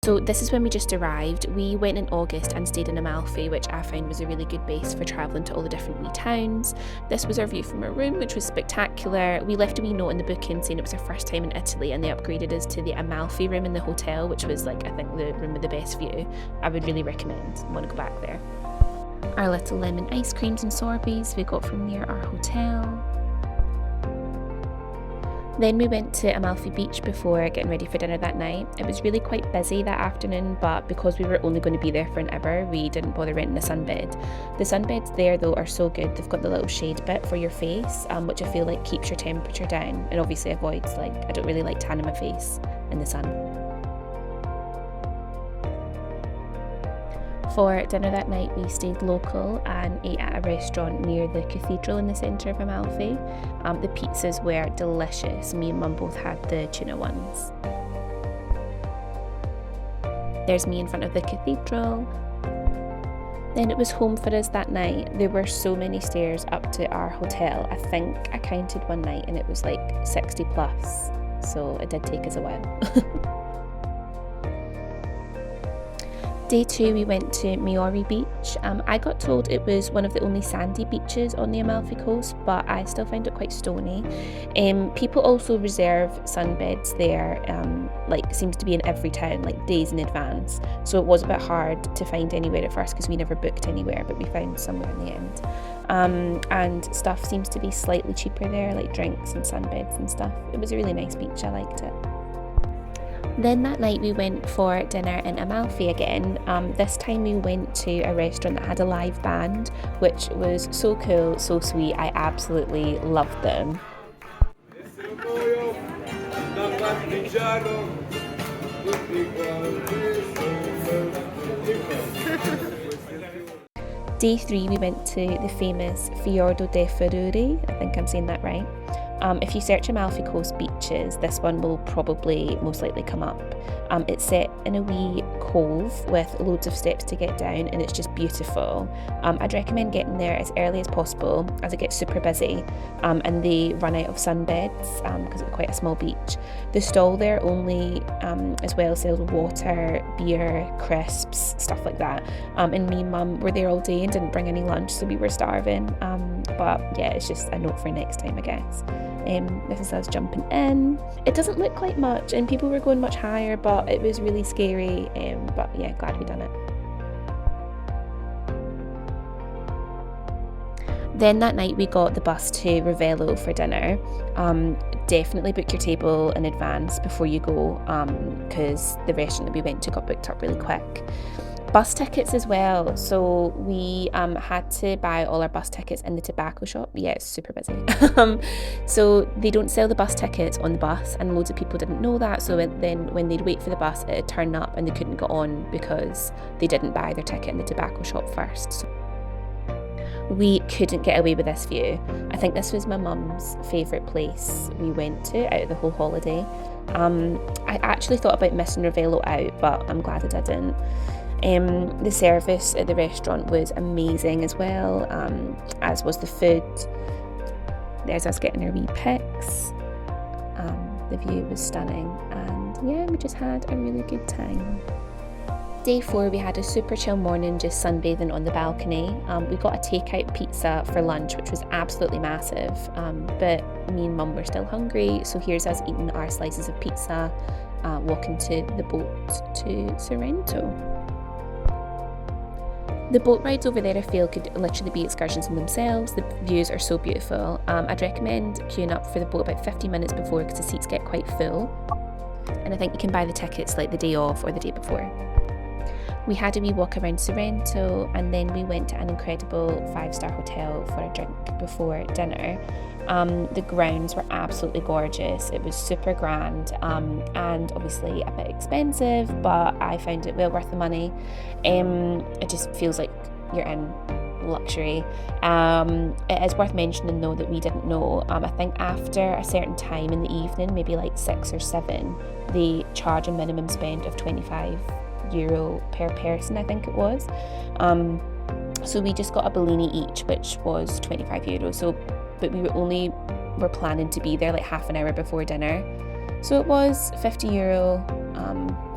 So this is when we just arrived. We went in August and stayed in AMALFI, which I found was a really good base for travelling to all the different wee towns. This was our view from our room, which was spectacular. We left a wee note in the booking saying it was our first time in Italy, and they upgraded us to the AMALFI room in the hotel, which was like, I think, the room with the best view. I would really recommend. I want to go back there. Our little lemon ice creams and sorbets we got from near our hotel. Then we went to Amalfi Beach before getting ready for dinner that night. It was really quite busy that afternoon, but because we were only going to be there for an hour, we didn't bother renting a sunbed. The sunbeds there though are so good. They've got the little shade bit for your face, which I feel like keeps your temperature down and obviously avoids, like, I don't really like tanning my face in the sun. For dinner that night, we stayed local and ate at a restaurant near the cathedral in the centre of Amalfi. The pizzas were delicious. Me and Mum both had the tuna ones. There's me in front of the cathedral. Then it was home for us that night. There were so many stairs up to our hotel. I think I counted one night and it was like 60 plus. So it did take us a while. Day 2 we went to Maori Beach. I got told it was one of the only sandy beaches on the Amalfi Coast, but I still find it quite stony. People also reserve sunbeds there, like seems to be in every town, like days in advance. So it was a bit hard to find anywhere at first because we never booked anywhere, but we found somewhere in the end. And stuff seems to be slightly cheaper there, like drinks and sunbeds and stuff. It was a really nice beach, I liked it. Then that night we went for dinner in Amalfi again. This time we went to a restaurant that had a live band, which was so cool, so sweet. I absolutely loved them. Day 3 we went to the famous Fiordo de Ferruri, I think I'm saying that right. If you search Amalfi Coast beaches, this one will probably most likely come up. It's set in a wee cove with loads of steps to get down and it's just beautiful. I'd recommend getting there as early as possible as it gets super busy and they run out of sunbeds because it's quite a small beach. The stall there only as well sells water, beer, crisps, stuff like that. And me and Mum were there all day and didn't bring any lunch, so we were starving. But yeah, it's just a note for next time, I guess. This is us jumping in. It doesn't look like much and people were going much higher, but it was really scary. But yeah, glad we done it. Then that night we got the bus to Ravello for dinner. Definitely book your table in advance before you go because the restaurant that we went to got booked up really quick. Bus tickets as well, so we had to buy all our bus tickets in the tobacco shop. Yeah, it's super busy. So they don't sell the bus tickets on the bus and loads of people didn't know that, so then when they'd wait for the bus it'd turn up and they couldn't get on because they didn't buy their ticket in the tobacco shop first. So we couldn't get away with this view. I think this was my mum's favourite place we went to out of the whole holiday. I actually thought about missing Ravello out, but I'm glad I didn't. The service at the restaurant was amazing as well, as was the food. There's us getting our wee pics. The view was stunning and yeah, we just had a really good time. Day 4 we had a super chill morning just sunbathing on the balcony. We got a takeout pizza for lunch which was absolutely massive, but me and Mum were still hungry, so here's us eating our slices of pizza, walking to the boat to Sorrento. The boat rides over there I feel could literally be excursions in themselves. The views are so beautiful. I'd recommend queuing up for the boat about 15 minutes before because the seats get quite full. And I think you can buy the tickets like the day of or the day before. We had a wee walk around Sorrento and then we went to an incredible 5-star hotel for a drink before dinner. The grounds were absolutely gorgeous. It was super grand and obviously a bit expensive, but I found it well worth the money. It just feels like you're in luxury. It is worth mentioning though that we didn't know. I think after a certain time in the evening, maybe like 6 or 7, they charge a minimum spend of €25 per person, I think it was. So we just got a Bellini each, which was €25. But we were planning to be there like half an hour before dinner. So it was €50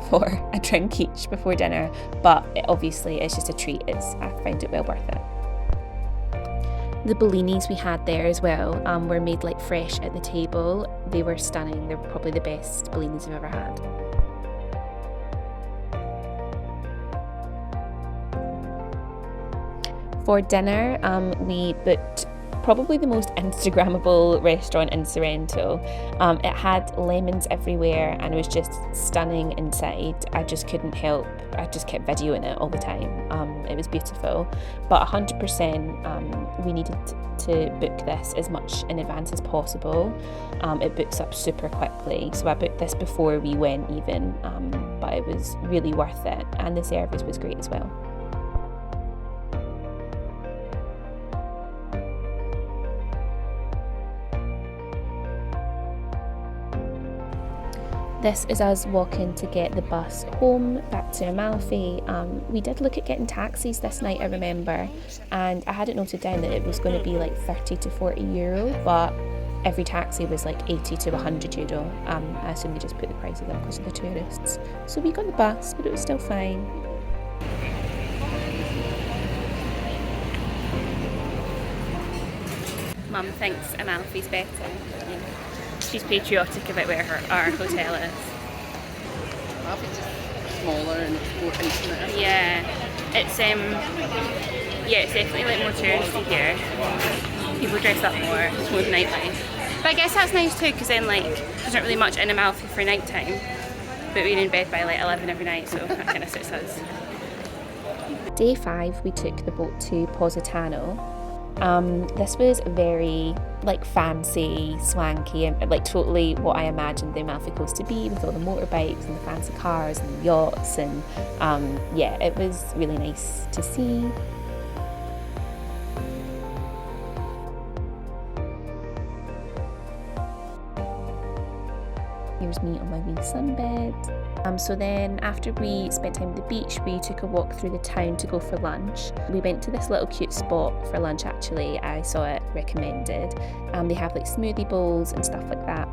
for a drink each before dinner, but obviously it's just a treat. I find it well worth it. The bellinis we had there as well were made like fresh at the table. They were stunning. They were probably the best bellinis I've ever had. For dinner, we booked probably the most Instagrammable restaurant in Sorrento. It had lemons everywhere and it was just stunning inside. I just couldn't help. I just kept videoing it all the time. It was beautiful, but 100% we needed to book this as much in advance as possible. It books up super quickly, so I booked this before we went even, but it was really worth it, and the service was great as well. This is us walking to get the bus home back to Amalfi. We did look at getting taxis this night, I remember, and I had it noted down that it was going to be like €30 to €40, but every taxi was like €80 to €100. I assume they just put the prices up because of the tourists. So we got the bus, but it was still fine. Mum thinks Amalfi's better. Yeah. She's patriotic about where our hotel is. Amalfi's just smaller and it's more intimate. Yeah, it's definitely like more touristy here. People dress up more. It's more nightlife. But I guess that's nice too, because then like there's not really much in Amalfi for night time. But we're in bed by like 11 every night, so that kind of suits us. Day 5, we took the boat to Positano. This was very like fancy, swanky, and like totally what I imagined the Amalfi Coast to be, with all the motorbikes and the fancy cars and the yachts, and yeah, it was really nice to see. Here's me on my wee sunbed. So then after we spent time at the beach, we took a walk through the town to go for lunch. We went to this little cute spot for lunch actually. I saw it recommended. They have like smoothie bowls and stuff like that.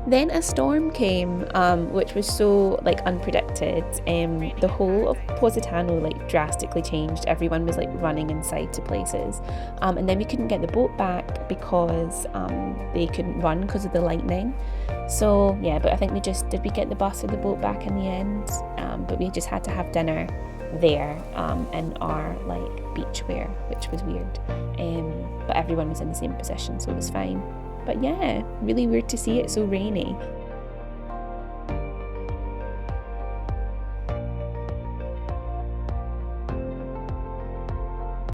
Then a storm came, which was so like unpredicted. The whole of Positano like drastically changed. Everyone was like running inside to places, and then we couldn't get the boat back because they couldn't run because of the lightning. So yeah, but I think we get the bus or the boat back in the end. But we just had to have dinner there in our like beach wear, which was weird. But everyone was in the same position, so it was fine. But yeah, really weird to see it so rainy.